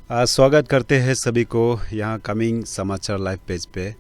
स्वागत करते हैं सभी को यहाँ कमिंग समाचार लाइव पेज पे।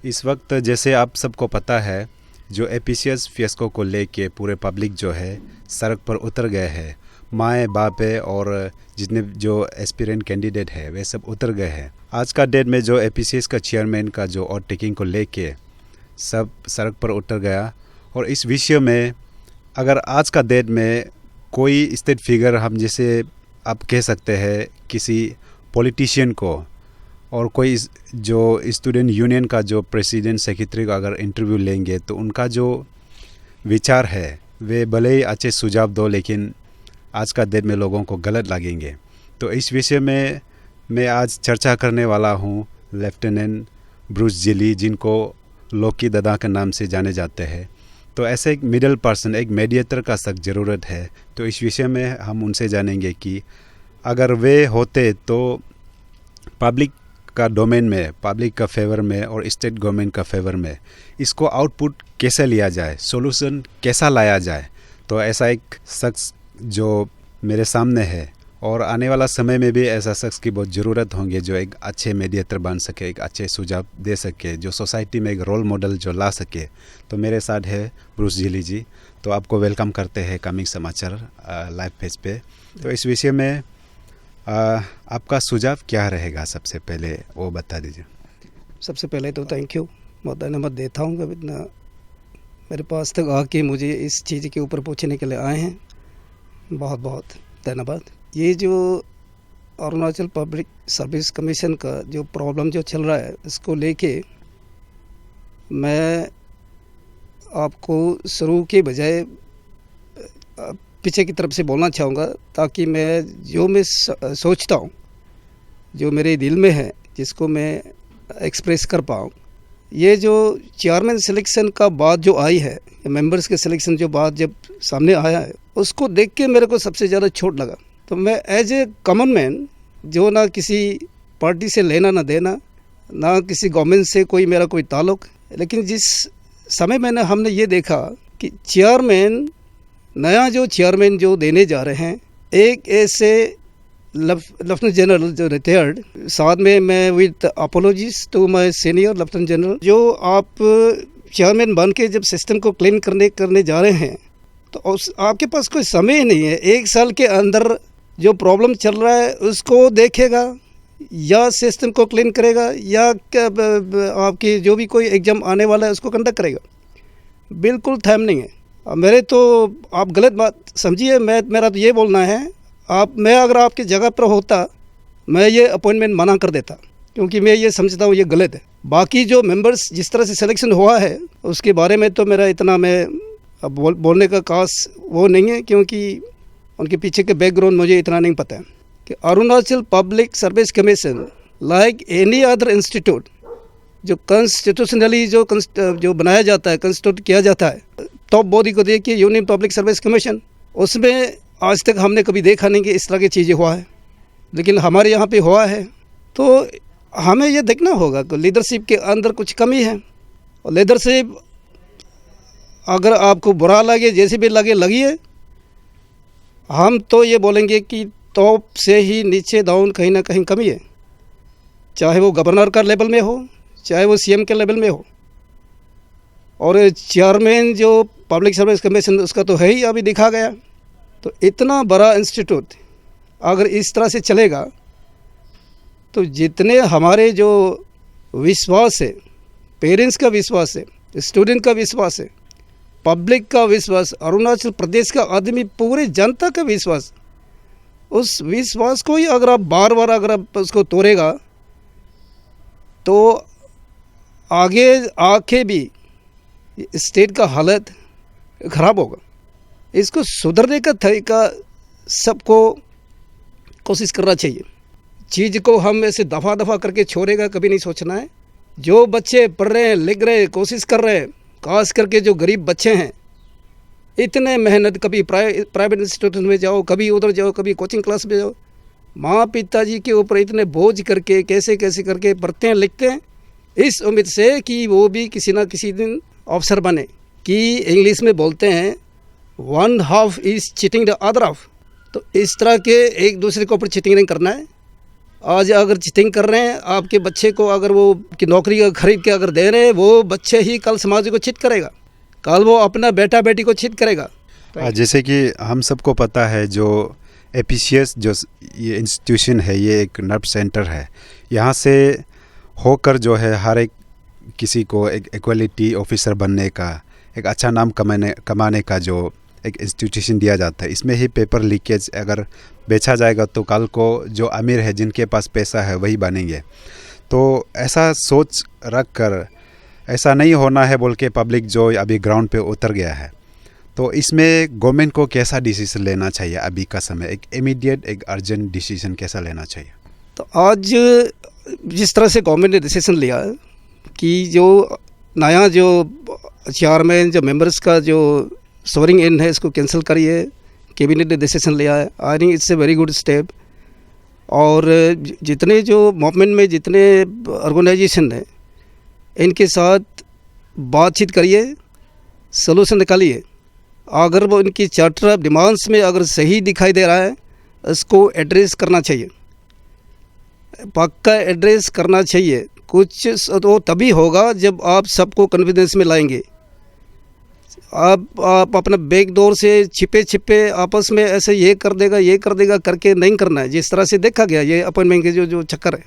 इस वक्त जैसे आप सबको पता है, जो एपीसीएस फियस्को को लेके पूरे पब्लिक जो है सड़क पर उतर गए हैं। माएँ बापें और जितने जो एस्पिरेंट कैंडिडेट है वे सब उतर गए हैं। आज का डेट में जो एपीसीएस का चेयरमैन का जो और टेकिंग को लेके सब सड़क पर उतर गया। और इस विषय में अगर आज का डेट में कोई स्टेट फिगर हम जैसे आप कह सकते हैं किसी पॉलिटिशियन को और कोई जो स्टूडेंट यूनियन का जो प्रेसिडेंट सेक्रेटरी का अगर इंटरव्यू लेंगे तो उनका जो विचार है वे भले ही अच्छे सुझाव दो, लेकिन आज का डेट में लोगों को गलत लगेंगे। तो इस विषय में मैं आज चर्चा करने वाला हूँ लेफ्टिनेंट ब्रूस जिली, जिनको लोकी दादा के नाम से जाने जाते हैं। तो ऐसे एक मिडल पर्सन, एक मीडिएटर का सख्त ज़रूरत है। तो इस विषय में हम उनसे जानेंगे कि अगर वे होते तो पब्लिक का डोमेन में, पब्लिक का फेवर में और स्टेट गवर्नमेंट का फेवर में इसको आउटपुट कैसे लिया जाए, सॉल्यूशन कैसा लाया जाए। तो ऐसा एक शख्स जो मेरे सामने है और आने वाला समय में भी ऐसा शख्स की बहुत ज़रूरत होंगे जो एक अच्छे मीडिएटर बन सके, एक अच्छे सुझाव दे सके, जो सोसाइटी में एक रोल मॉडल जो ला सके। तो मेरे साथ है ब्रूस जिली जी। तो आपको वेलकम करते हैं कमिंग समाचार लाइव पेज पे। तो इस विषय में आपका सुझाव क्या रहेगा, सबसे पहले वो बता दीजिए। सबसे पहले तो थैंक यू, बहुत धन्यवाद देता हूँ कि इतना मेरे पास तक आके मुझे इस चीज़ के ऊपर पूछने के लिए आए हैं। बहुत बहुत धन्यवाद। ये जो अरुणाचल पब्लिक सर्विस कमीशन का जो प्रॉब्लम जो चल रहा है, इसको लेके मैं आपको शुरू के बजाय पीछे की तरफ से बोलना चाहूँगा, ताकि मैं सोचता हूँ, जो मेरे दिल में है, जिसको मैं एक्सप्रेस कर पाऊँ। ये जो चेयरमैन सिलेक्शन का बात जो आई है, मेंबर्स के सिलेक्शन जो बात जब सामने आया है, उसको देख के मेरे को सबसे ज़्यादा चोट लगा। तो मैं एज ए कॉमन मैन, जो ना किसी पार्टी से लेना ना देना, ना किसी गवर्नमेंट से कोई मेरा कोई ताल्लुक़, लेकिन जिस समय हमने ये देखा कि नया जो चेयरमैन जो देने जा रहे हैं, एक ऐसे लेफ्टिनेंट जनरल जो रिटायर्ड, साथ में मैं with apologies to my senior lieutenant general, जो आप चेयरमैन बन के जब सिस्टम को क्लीन करने जा रहे हैं, तो आपके पास कोई समय ही नहीं है। एक साल के अंदर जो प्रॉब्लम चल रहा है उसको देखेगा, या सिस्टम को क्लीन करेगा, या आपकी जो भी कोई एग्ज़ाम आने वाला है उसको कंडक्ट करेगा। बिल्कुल टाइम नहीं है। मेरे तो आप गलत बात समझिए, मेरा तो ये बोलना है, मैं अगर आपकी जगह पर होता, मैं ये अपॉइंटमेंट मना कर देता, क्योंकि मैं ये समझता हूँ ये गलत है। बाकी जो मेंबर्स जिस तरह से सिलेक्शन हुआ है उसके बारे में तो मेरा इतना मैं बोलने का खास वो नहीं है, क्योंकि उनके पीछे के बैकग्राउंड मुझे इतना नहीं पता है। कि Arunachal public service commission like any other institute, जो कॉन्स्टिट्यूशनली जो बनाया जाता है, कंस्टिट्यूट किया जाता है, टॉप बॉडी को देखिए यूनियन पब्लिक सर्विस कमीशन, उसमें आज तक हमने कभी देखा नहीं कि इस तरह की चीज़ें हुआ है, लेकिन हमारे यहाँ पे हुआ है। तो हमें ये देखना होगा कि लीडरशिप के अंदर कुछ कमी है। और लीडरशिप अगर आपको बुरा लगे, जैसे भी लगिए, हम तो ये बोलेंगे कि टॉप से ही नीचे डाउन कहीं ना कहीं कमी है, चाहे वो गवर्नर का लेवल में हो, चाहे वो सीएम के लेवल में हो। और चेयरमैन जो पब्लिक सर्विस कमीशन, उसका तो है ही, अभी दिखा गया। तो इतना बड़ा इंस्टीट्यूट अगर इस तरह से चलेगा, तो जितने हमारे जो विश्वास है, पेरेंट्स का विश्वास है, स्टूडेंट का विश्वास है, पब्लिक का विश्वास, अरुणाचल प्रदेश का आदमी, पूरी जनता का विश्वास, उस विश्वास को ही अगर आप बार बार अगर आप उसको तोड़ेगा, तो आगे आके भी स्टेट का हालत ख़राब होगा। इसको सुधरने का तरीका सबको कोशिश करना चाहिए। चीज़ को हम ऐसे दफ़ा करके छोड़ेगा कभी नहीं सोचना है। जो बच्चे पढ़ रहे हैं, लिख रहे हैं, कोशिश कर रहे हैं, खास करके जो गरीब बच्चे हैं, इतने मेहनत, कभी प्राइवेट इंस्टीट्यूशन में जाओ, कभी उधर जाओ, कभी कोचिंग क्लास में जाओ, माँ पिताजी के ऊपर इतने बोझ करके कैसे करके पढ़ते हैं, लिखते हैं, इस उम्मीद से कि वो भी किसी ना किसी दिन अफसर बने। कि इंग्लिश में बोलते हैं 1/2 is cheating the other half. तो इस तरह के एक दूसरे के ऊपर चीटिंग नहीं करना है। आज अगर चीटिंग कर रहे हैं, आपके बच्चे को अगर वो की नौकरी का खरीद के अगर दे रहे हैं, वो बच्चे ही कल समाज को चिट करेगा, कल वो अपना बेटा बेटी को चिट करेगा। जैसे कि हम सबको पता है जो एपीसीएस जो ये इंस्टीट्यूशन है, ये एक नर्व सेंटर है। यहाँ से होकर जो है हर एक किसी को एक इक्वलिटी ऑफिसर बनने का, एक अच्छा नाम कमाने का जो एक इंस्टीट्यूशन दिया जाता है। इसमें ही पेपर लीकेज अगर बेचा जाएगा तो कल को जो अमीर है, जिनके पास पैसा है, वही बनेंगे। तो ऐसा सोच रख कर ऐसा नहीं होना है बोल के पब्लिक जो अभी ग्राउंड पे उतर गया है। तो इसमें गवर्नमेंट को कैसा डिसीजन लेना चाहिए अभी का समय, एक इमीडिएट एक अर्जेंट डिसीजन कैसा लेना चाहिए? तो आज जिस तरह से गवर्नमेंट ने डिसीजन लिया है कि जो नया जो चेयरमैन जो मेंबर्स का जो सोवरिंग इन है इसको कैंसिल करिए, कैबिनेट ने डिसीजन लिया है। I think it's a very good step. और जितने जो मूवमेंट में जितने ऑर्गेनाइजेशन है, इनके साथ बातचीत करिए, सलूशन निकालिए। अगर वो इनकी चार्टर ऑफ डिमांड्स में अगर सही दिखाई दे रहा है, इसको एड्रेस करना चाहिए, पक्का एड्रेस करना चाहिए। कुछ तो तभी होगा जब आप सबको कॉन्फिडेंस में लाएंगे। आप अपना बैक डोर से छिपे छिपे आपस में ऐसे ये कर देगा करके नहीं करना है, जिस तरह से देखा गया ये अपॉइंटमेंट के जो चक्कर है।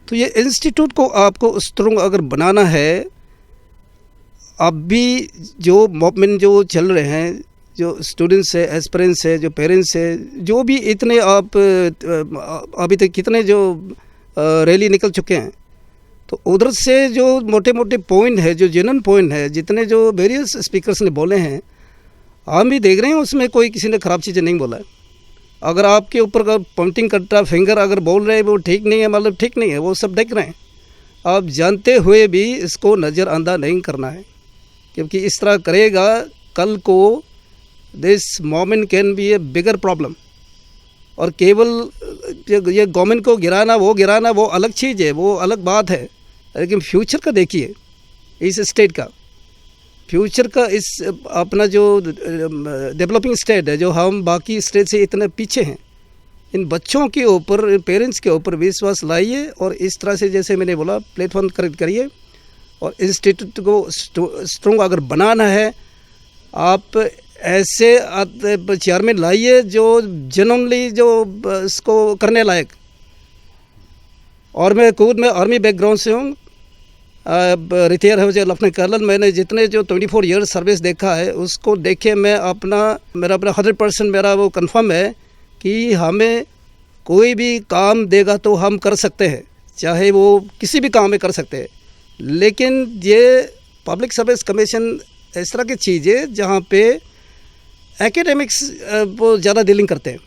तो ये इंस्टीट्यूट को आपको स्ट्रॉन्ग अगर बनाना है, अब भी जो मूवमेंट जो चल रहे हैं, जो स्टूडेंट्स है, एस्पिरेंट्स है, जो पेरेंट्स है, जो भी इतने आप अभी तक कितने जो रैली निकल चुके हैं, तो उधर से जो मोटे मोटे पॉइंट है, जो जेन्युइन पॉइंट है, जितने जो वेरियस स्पीकर्स ने बोले हैं, हम भी देख रहे हैं उसमें कोई किसी ने ख़राब चीज़ें नहीं बोला है। अगर आपके ऊपर पॉइंटिंग करता फिंगर अगर बोल रहे हैं वो ठीक नहीं है, मतलब ठीक नहीं है, वो सब देख रहे हैं। आप जानते हुए भी इसको नज़रअंदाज नहीं करना है, क्योंकि इस तरह करेगा कल को this moment can be A bigger problem. और केवल ये गवर्नमेंट को गिराना वो अलग चीज़ है, वो अलग बात है, लेकिन फ्यूचर का देखिए, इस स्टेट का फ्यूचर का, इस अपना जो डेवलपिंग स्टेट है, जो हम बाकी स्टेट से इतने पीछे हैं, इन बच्चों के ऊपर, पेरेंट्स के ऊपर विश्वास लाइए और इस तरह से जैसे मैंने बोला प्लेटफॉर्म खरीद करिए। और इंस्टीट्यूट को स्ट्रॉन्ग अगर बनाना है, आप ऐसे चेयरमैन लाइए जो जेन्युइनली जो इसको करने लायक। और मैं आर्मी बैकग्राउंड से हूँ, रिटायर हो जाए लेफ्टिनेंट कर्नल। मैंने जितने जो 24 ईयर्स सर्विस देखा है, उसको देखे मेरा अपना 100% मेरा वो कंफर्म है कि हमें कोई भी काम देगा तो हम कर सकते हैं, चाहे वो किसी भी काम में कर सकते हैं। लेकिन ये पब्लिक सर्विस कमीशन इस तरह की चीज़ है जहाँ पे एकेडमिक्स वो ज़्यादा डीलिंग करते हैं।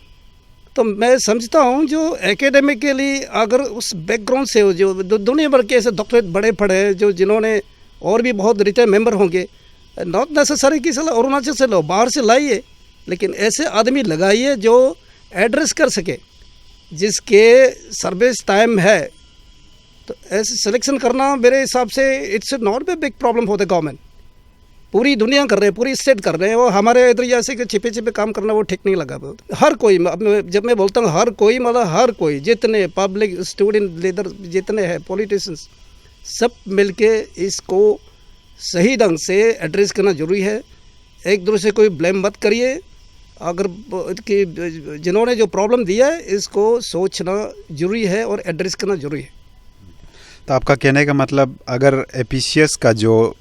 तो मैं समझता हूँ जो एकेडमिकली अगर उस बैकग्राउंड से हो, जो दुनिया भर के ऐसे डॉक्टरेट बड़े पढ़े, जो जिन्होंने और भी बहुत रिटायर मेंबर होंगे, नॉट नेसेसरी कि चलो अरुणाचल से लो, बाहर से लाइए, लेकिन ऐसे आदमी लगाइए जो एड्रेस कर सके, जिसके सर्विस टाइम है। तो ऐसे सिलेक्शन करना मेरे हिसाब से it's not a big problem for the government. पूरी दुनिया कर रहे हैं, पूरी स्टेट कर रहे हैं, वो हमारे इधर जैसे कि छिपे छिपे काम करना वो ठीक नहीं लगा। हर कोई, जब मैं बोलता हूँ हर कोई, मतलब हर कोई, जितने पब्लिक स्टूडेंट लीडर जितने हैं, पॉलिटिशियंस, सब मिलके इसको सही ढंग से एड्रेस करना ज़रूरी है। एक दूसरे को ब्लेम मत करिए। अगर कि जिन्होंने जो प्रॉब्लम दिया है, इसको सोचना ज़रूरी है और एड्रेस करना ज़रूरी है। तो आपका कहने का मतलब, अगर एपीसीएस का जो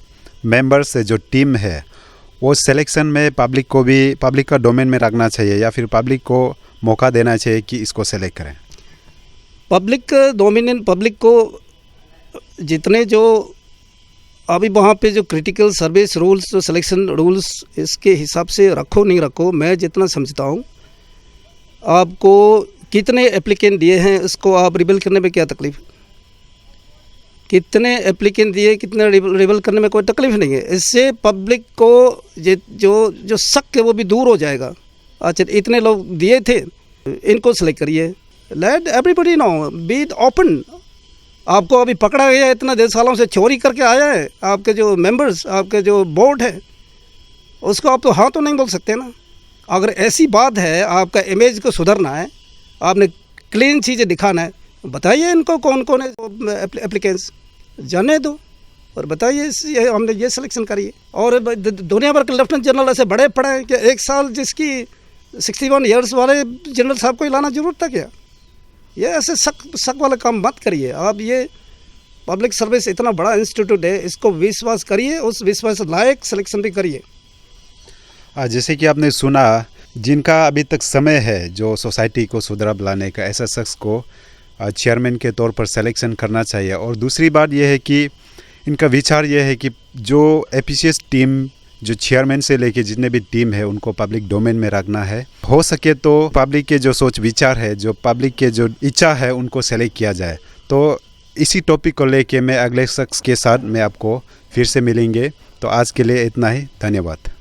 मेंबर्स है, जो टीम है, वो सिलेक्शन में पब्लिक को भी पब्लिक का डोमेन में रखना चाहिए, या फिर पब्लिक को मौका देना चाहिए कि इसको सेलेक्ट करें? पब्लिक डोमिनेंट, पब्लिक को जितने जो अभी वहाँ पे जो क्रिटिकल सर्विस रूल्स, जो सिलेक्शन रूल्स, इसके हिसाब से रखो नहीं रखो, मैं जितना समझता हूँ, आपको कितने एप्लीकेंट दिए हैं इसको आप रिबेल करने में क्या तकलीफ? कितने एप्लीकेंट दिए, कितने रिबेल करने में कोई तकलीफ नहीं है। इससे पब्लिक को जो शक है वो भी दूर हो जाएगा। अच्छा, इतने लोग दिए थे, इनको सेलेक्ट करिए, let everybody know, B it open. आपको अभी पकड़ा गया, इतना 10 सालों से चोरी करके आया है, आपके जो मेंबर्स, आपके जो बोर्ड है, उसको आप तो हाँ तो नहीं बोल सकते ना। अगर ऐसी बात है, आपका इमेज को सुधरना है, आपने क्लीन चीज़ें दिखाना है, बताइए इनको कौन कौन है एप्लीकेंट्स, जाने दो और बताइए ये हमने ये सिलेक्शन करिए। और दुनिया भर के लेफ्टिनेंट जनरल ऐसे बड़े पड़े हैं कि एक साल जिसकी 61 ईयर्स वाले जनरल साहब को लाना जरूरत था क्या? ये ऐसे शक वाला काम मत करिए आप। ये पब्लिक सर्विस इतना बड़ा इंस्टीट्यूट है, इसको विश्वास करिए, उस विश्वास लायक सिलेक्शन भी करिए। जैसे कि आपने सुना, जिनका अभी तक समय है जो सोसाइटी को सुधार लाने का, ऐसा शख्स को चेयरमैन के तौर पर सिलेक्शन करना चाहिए। और दूसरी बात यह है कि इनका विचार यह है कि जो एपीसीएस टीम, जो चेयरमैन से लेके जितने भी टीम है, उनको पब्लिक डोमेन में रखना है। हो सके तो पब्लिक के जो सोच विचार है, जो पब्लिक के जो इच्छा है, उनको सेलेक्ट किया जाए। तो इसी टॉपिक को लेके मैं अगले शख्स के साथ मैं आपको फिर से मिलेंगे। तो आज के लिए इतना ही, धन्यवाद।